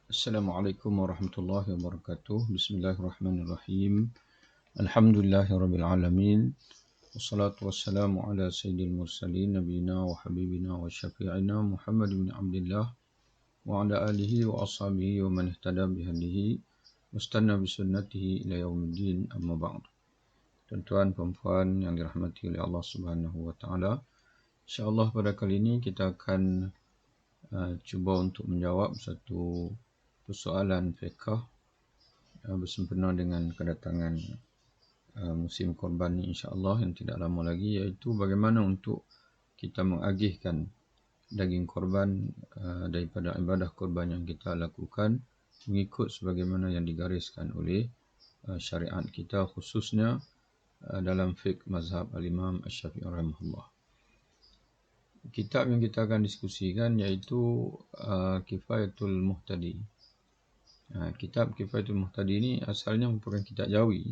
Assalamualaikum warahmatullahi wabarakatuh. Bismillahirrahmanirrahim. Alhamdulillahirabbil alamin. Wassalatu wassalamu ala sayyidil mursalin nabiyina wa habibina wa syafi'ina Muhammad bin Abdullah wa ala alihi wa ashabihi wa man ihtada bihadihi wastanna bi sunnatihi ila yaumiddin, amma ba'd. Tuan-tuan puan-puan yang dirahmati oleh Allah Subhanahu wa taala, insyaallah pada kali ini kita akan cuba untuk menjawab satu persoalan fiqh bersempena dengan kedatangan musim korban ini insya-Allah yang tidak lama lagi, iaitu bagaimana untuk kita mengagihkan daging korban daripada ibadah korban yang kita lakukan mengikut sebagaimana yang digariskan oleh syariat kita, khususnya dalam fiqh mazhab al-Imam Asy-Syafi'i rahimahullah. Kitab yang kita akan diskusikan iaitu Kifayatul Muhtadi. Kitab Kifayatul Muhtadi ini asalnya merupakan kitab Jawi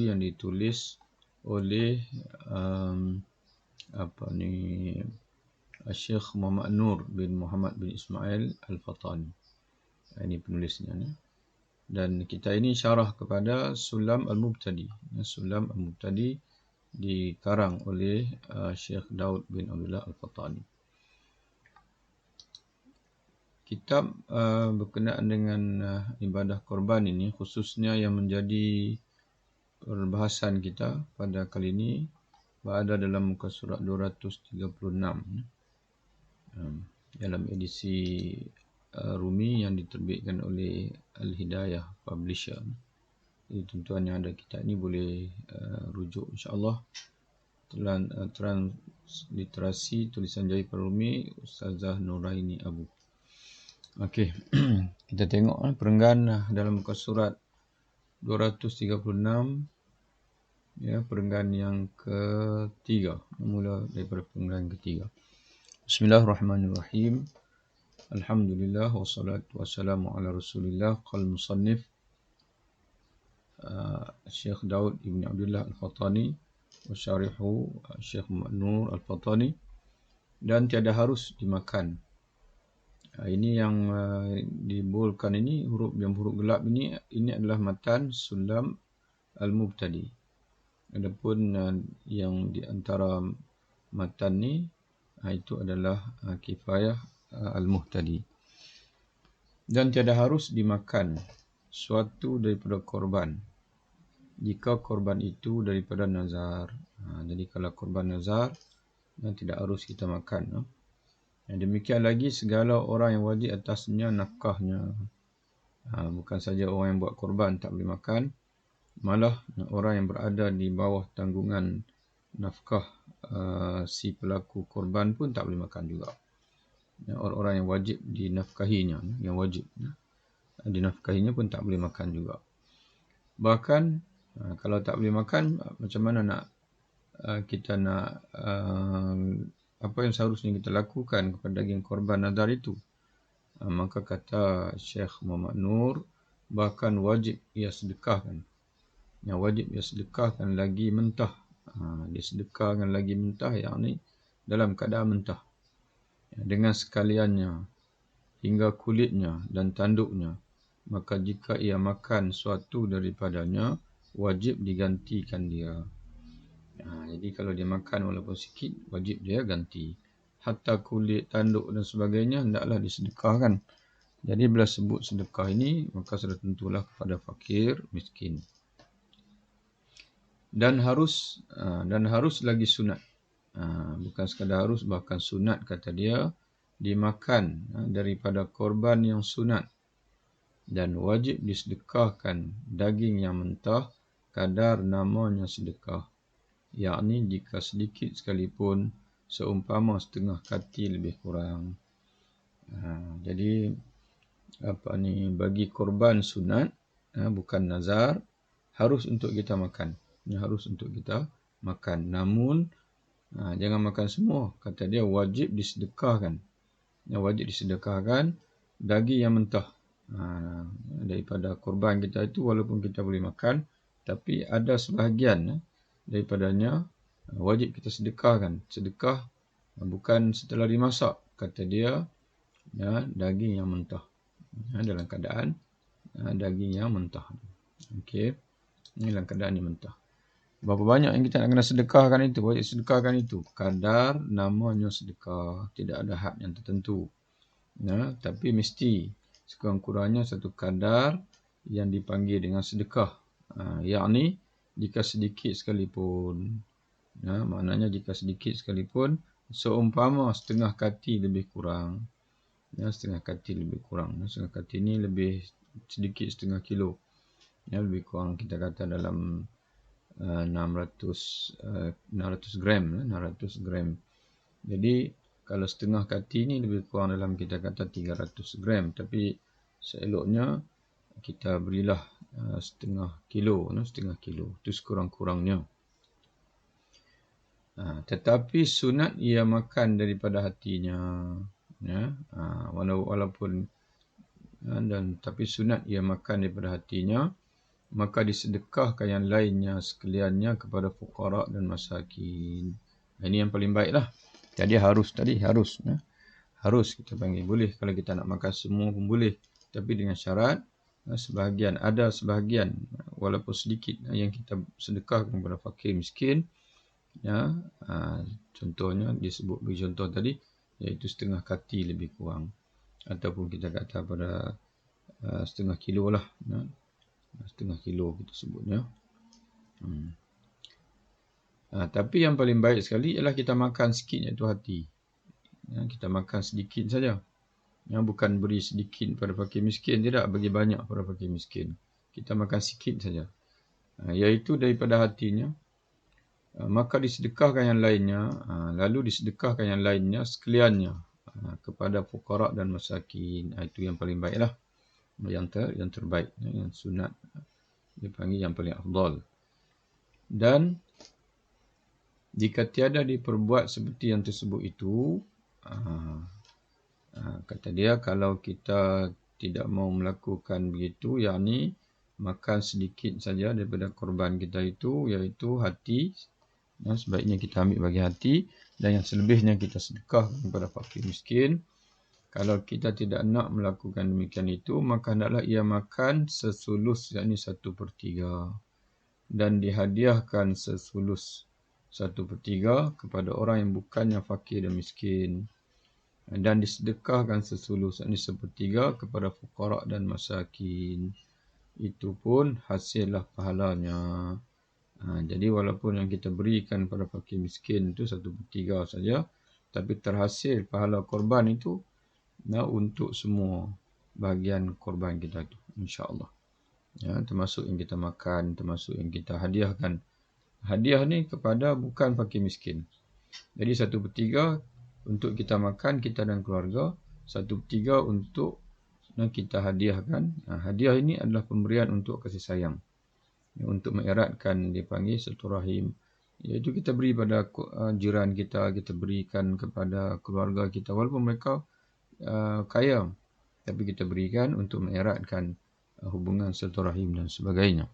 yang ditulis oleh Syekh Muhammad Nur bin Muhammad bin Ismail Al-Fatani. Ini penulisnya ni. Dan kitab ini syarah kepada Sulam Al-Mubtadi. Sulam Al-Mubtadi dikarang oleh Syekh Daud bin Abdullah Al-Fatani. Kitab berkenaan dengan ibadah korban ini, khususnya yang menjadi perbahasan kita pada kali ini, berada dalam muka surat 236 dalam edisi Rumi yang diterbitkan oleh Al-Hidayah Publisher. Jadi tuan-tuan yang ada kitab ini boleh rujuk insya-Allah. Transliterasi tulisan Jawi Rumi Ustazah Nuraini Abu. Okey, kita tengok perenggan dalam muka surat 236, ya, perenggan yang ketiga, mula daripada perenggan ketiga. Bismillahirrahmanirrahim. Alhamdulillah wassalatu wassalamu ala Rasulillah. Qal musannif Syekh Daud ibn Abdullah Al-Fatani wa syarihu Syekh Muhammad Nur Al-Fatani. Dan tiada harus dimakan. Ini yang dibolkan ini, huruf gelap ini adalah matan Sulam Al-Mubtadi. Adapun yang di antara matan ni itu adalah Kifayah Al-Muhtadi. Dan tiada harus dimakan suatu daripada korban jika korban itu daripada nazar. Jadi kalau korban nazar tidak harus kita makan. Demikian lagi segala orang yang wajib atasnya nafkahnya. Bukan saja orang yang buat korban tak boleh makan, malah orang yang berada di bawah tanggungan nafkah si pelaku korban pun tak boleh makan juga. Orang-orang yang wajib dinafkahinya, dinafkahinya pun tak boleh makan juga. Bahkan kalau tak boleh makan, macam mana kita nak apa yang seharusnya kita lakukan kepada daging korban nazar itu? Maka kata Syekh Muhammad Nur, bahkan wajib ia sedekahkan. Yang wajib ia sedekahkan lagi mentah. Dia sedekahkan lagi mentah, yakni dalam keadaan mentah. Dengan sekaliannya hingga kulitnya dan tanduknya. Maka jika ia makan suatu daripadanya, wajib digantikan dia. Jadi kalau dia makan walaupun sikit, wajib dia ganti. Hatta kulit, tanduk dan sebagainya hendaklah disedekahkan. Jadi bila sebut sedekah ini, maka sudah tentulah kepada fakir, miskin. Dan harus lagi sunat. Bukan sekadar harus, bahkan sunat kata dia, dimakan daripada korban yang sunat. Dan wajib disedekahkan daging yang mentah kadar namanya sedekah. Yakni jika sedikit sekalipun, seumpama setengah kati lebih kurang. Jadi bagi korban sunat, bukan nazar, harus untuk kita makan. Harus untuk kita makan. Namun jangan makan semua. Kata dia wajib disedekahkan. Wajib disedekahkan daging yang mentah daripada korban kita itu, walaupun kita boleh makan, tapi ada sebahagian daripadanya wajib kita sedekahkan. Sedekah bukan setelah dimasak, kata dia, daging yang mentah. dalam keadaan daging yang mentah. Okey, ini dalam keadaan yang mentah. Berapa banyak yang kita nak kena sedekahkan itu? Wajib sedekahkan itu. Kadar namanya sedekah. Tidak ada had yang tertentu. Tapi mesti sekurang-kurangnya satu kadar yang dipanggil dengan sedekah. Yakni jika sedikit sekalipun. Maknanya jika sedikit sekalipun, seumpama setengah kati lebih kurang. Setengah kati lebih kurang. Setengah kati ini lebih sedikit setengah kilo. Lebih kurang kita kata dalam 600 gram. 600 gram. Jadi kalau setengah kati ni lebih kurang dalam kita kata 300 gram. Tapi seeloknya kita berilah setengah kilo. Setengah kilo. Itu sekurang-kurangnya. Tetapi sunat ia makan daripada hatinya. Walaupun tapi sunat ia makan daripada hatinya, maka disedekahkan yang lainnya sekaliannya kepada fuqara dan masakin. Ini yang paling baiklah. Jadi harus harus kita panggil. Boleh kalau kita nak makan semua pun boleh. Tapi dengan syarat sebahagian walaupun sedikit yang kita sedekahkan kepada fakir miskin. Contohnya disebut bagi contoh tadi, iaitu setengah kati lebih kurang. Ataupun kita kata pada setengah kilo lah. Setengah kilo kita sebutnya. Tapi yang paling baik sekali ialah kita makan sikit iaitu hati. Kita makan sedikit saja. Bukan beri sedikit pada fakir miskin. Tidak bagi banyak pada fakir miskin. Kita makan sikit saja. Iaitu daripada hatinya. Maka disedekahkan yang lainnya. Lalu disedekahkan yang lainnya sekaliannya kepada fuqara dan masakin. Itu yang paling baiklah. Yang terbaik. Yang sunat. Dipanggil yang paling afdal. Dan jika tiada diperbuat seperti yang tersebut itu, kata dia, kalau kita tidak mau melakukan begitu, yakni makan sedikit saja daripada korban kita itu, iaitu hati, sebaiknya kita ambil bagi hati, dan yang selebihnya kita sedekah kepada fakir miskin. Kalau kita tidak nak melakukan demikian itu, maka hendaklah ia makan sesulus, yakni 1/3, dan dihadiahkan sesulus 1/3 kepada orang yang bukannya fakir dan miskin, dan disedekahkan sesulus, yakni 1/3 kepada fuqara dan masakin. Itu pun hasillah pahalanya. Jadi walaupun yang kita berikan pada fakir miskin itu 1/3 saja, tapi terhasil pahala korban itu untuk semua bahagian korban kita itu, insya-Allah. Termasuk yang kita makan, termasuk yang kita hadiahkan. Hadiah ni kepada bukan fakir miskin. Jadi 1/3 untuk kita makan, kita dan keluarga. 1/3 untuk kita hadiahkan. Hadiah ini adalah pemberian untuk kasih sayang. Untuk mengeratkan, dipanggil silaturahim. Iaitu kita beri pada jiran kita, kita berikan kepada keluarga kita. Walaupun mereka kaya, tapi kita berikan untuk mengeratkan hubungan silaturahim dan sebagainya.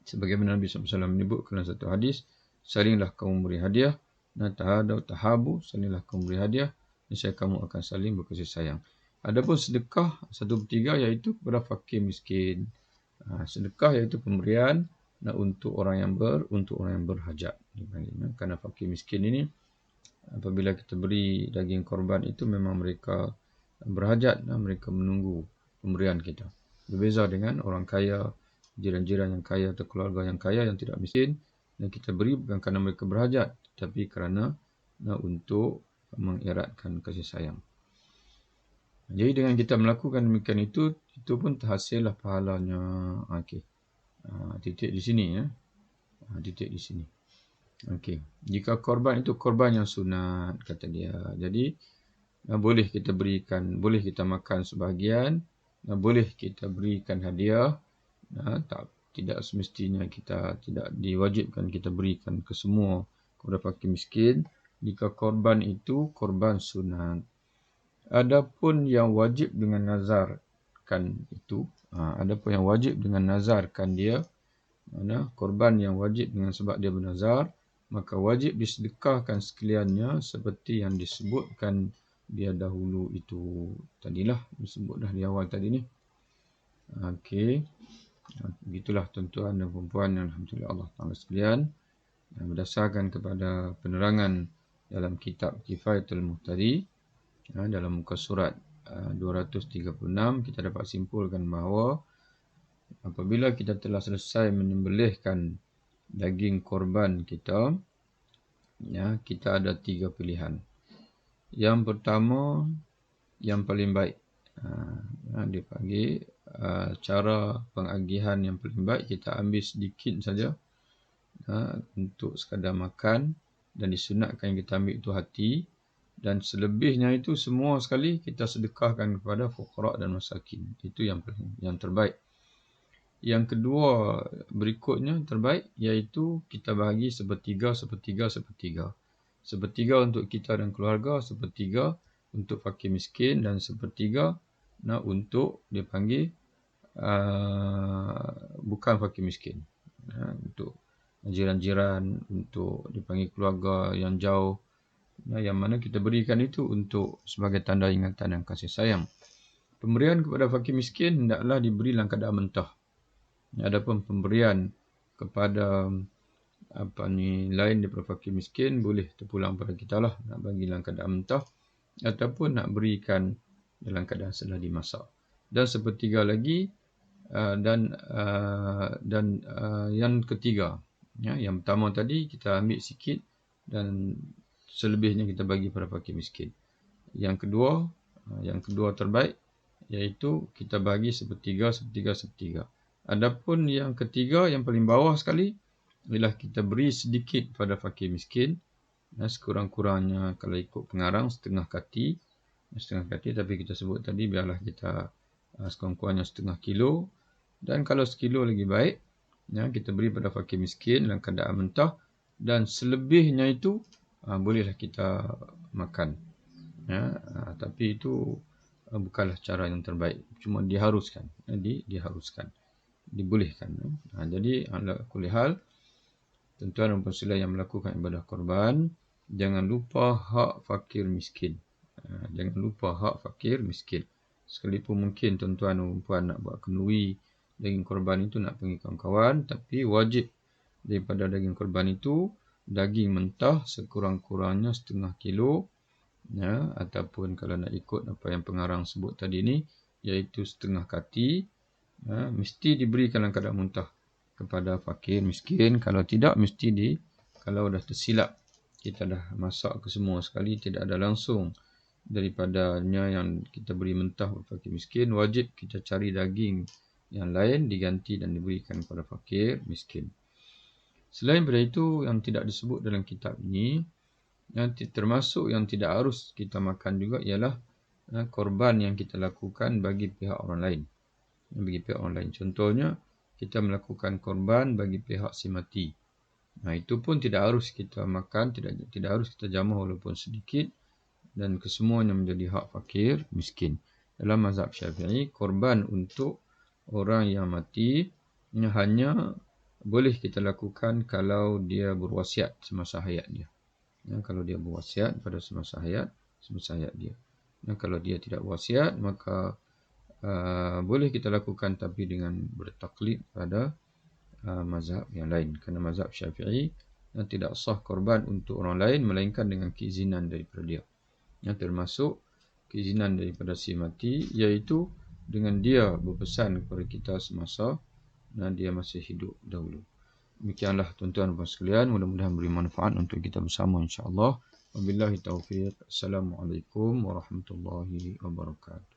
Sebagaimana Nabi SAW menyebut dalam satu hadis, salinglah kamu beri hadiah, tahadaw tahabu, salinglah kamu beri hadiah, niscaya kamu akan saling berkasih sayang. Adapun sedekah 1/3 iaitu kepada fakir miskin. Sedekah iaitu pemberian untuk orang yang berhajat. Kerana fakir miskin ini, apabila kita beri daging korban itu, memang mereka berhajat, mereka menunggu pemberian kita. Berbeza dengan orang kaya, jiran-jiran yang kaya atau keluarga yang kaya yang tidak miskin, dan kita beri bukan kerana mereka berhajat, tapi kerana untuk mengeratkan kasih sayang. Jadi dengan kita melakukan demikian itu pun terhasillah pahalanya. Okey. Titik di sini ya. Titik di sini. Okey. Jika korban itu korban yang sunat, kata dia. Jadi boleh kita berikan, boleh kita makan sebahagian, boleh kita berikan hadiah. Tidak semestinya kita tidak diwajibkan kita berikan ke semua kepada fakir miskin jika korban itu korban sunat. Adapun yang wajib dengan nazarkan itu, adapun yang wajib dengan nazarkan dia, korban yang wajib dengan sebab dia bernazar, maka wajib disedekahkan sekaliannya seperti yang disebutkan dia dahulu itu tadilah disebut dah di awal tadi ni. Okey. Begitulah tuan-tuan dan puan-puan yang alhamdulillah Allah Taala sekalian, berdasarkan kepada penerangan dalam kitab Kifayatul Muhtadi, dalam muka surat 236, kita dapat simpulkan bahawa apabila kita telah selesai menyembelihkan daging korban kita, kita ada 3 pilihan. Yang pertama, yang paling baik, dia panggil cara pengagihan yang paling baik, kita ambil sedikit saja untuk sekadar makan, dan disunatkan yang kita ambil itu hati, dan selebihnya itu semua sekali kita sedekahkan kepada fuqara dan masakin. Itu yang terbaik. Yang kedua berikutnya terbaik, iaitu kita bahagi sepertiga, sepertiga, sepertiga. Sepertiga untuk kita dan keluarga, sepertiga untuk fakir miskin, dan sepertiga untuk dia panggil bukan fakir miskin, untuk jiran-jiran, untuk dipanggil keluarga yang jauh, yang mana kita berikan itu untuk sebagai tanda ingatan dan kasih sayang. Pemberian kepada fakir miskin hendaklah diberi dalam keadaan mentah. Adapun pemberian kepada lain daripada fakir miskin, boleh terpulang pada kita lah, nak bagi dalam keadaan mentah ataupun nak berikan dalam keadaan setelah dimasak. Dan sepertiga lagi, dan yang ketiga, yang pertama tadi kita ambil sikit dan selebihnya kita bagi pada fakir miskin. Yang kedua terbaik, iaitu kita bagi sepertiga, sepertiga, sepertiga. Adapun yang ketiga, yang paling bawah sekali, ialah kita beri sedikit pada fakir miskin, sekurang-kurangnya kalau ikut pengarang setengah kati, tapi kita sebut tadi biarlah kita sekurang-kurangnya setengah kilo, dan kalau sekilo lagi baik, kita beri pada fakir miskin dalam keadaan mentah, dan selebihnya itu bolehlah kita makan. Tapi itu bukanlah cara yang terbaik, cuma diharuskan, dibolehkan. Jadi ala kulli hal, tuan-tuan dan puan-puan yang melakukan ibadah korban, jangan lupa hak fakir miskin. Jangan lupa hak fakir miskin. Sekalipun mungkin tuan-tuan dan puan nak buat kenduri daging korban itu, nak pergi kawan-kawan, tapi wajib daripada daging korban itu daging mentah sekurang-kurangnya setengah kilo, ataupun kalau nak ikut apa yang pengarang sebut tadi ni, iaitu setengah kati, mesti diberikan dalam keadaan mentah kepada fakir miskin. Kalau tidak, kalau dah tersilap, kita dah masak ke semua sekali, tidak ada langsung daripadanya yang kita beri mentah kepada fakir miskin, wajib kita cari daging yang lain diganti dan diberikan kepada fakir miskin. Selain daripada itu, yang tidak disebut dalam kitab ini, yang termasuk yang tidak harus kita makan juga, ialah korban yang kita lakukan bagi pihak orang lain. Contohnya, kita melakukan korban bagi pihak si mati. Itu pun tidak harus kita makan, tidak harus kita jamah walaupun sedikit, dan kesemuanya menjadi hak fakir miskin. Dalam mazhab Syafi'i, korban untuk orang yang mati hanya boleh kita lakukan kalau dia berwasiat semasa hayat dia. Kalau dia berwasiat pada semasa hayat dia. Kalau dia tidak berwasiat, maka boleh kita lakukan, tapi dengan bertaklid pada mazhab yang lain. Kerana mazhab Syafi'i tidak sah korban untuk orang lain melainkan dengan keizinan daripada dia. Termasuk keizinan daripada si mati, iaitu dengan dia berpesan kepada kita semasa dia masih hidup dahulu. Demikianlah tuan-tuan dan puan sekalian, mudah-mudahan beri manfaat untuk kita bersama insya-Allah. Wabillahi taufiq. Assalamualaikum warahmatullahi wabarakatuh.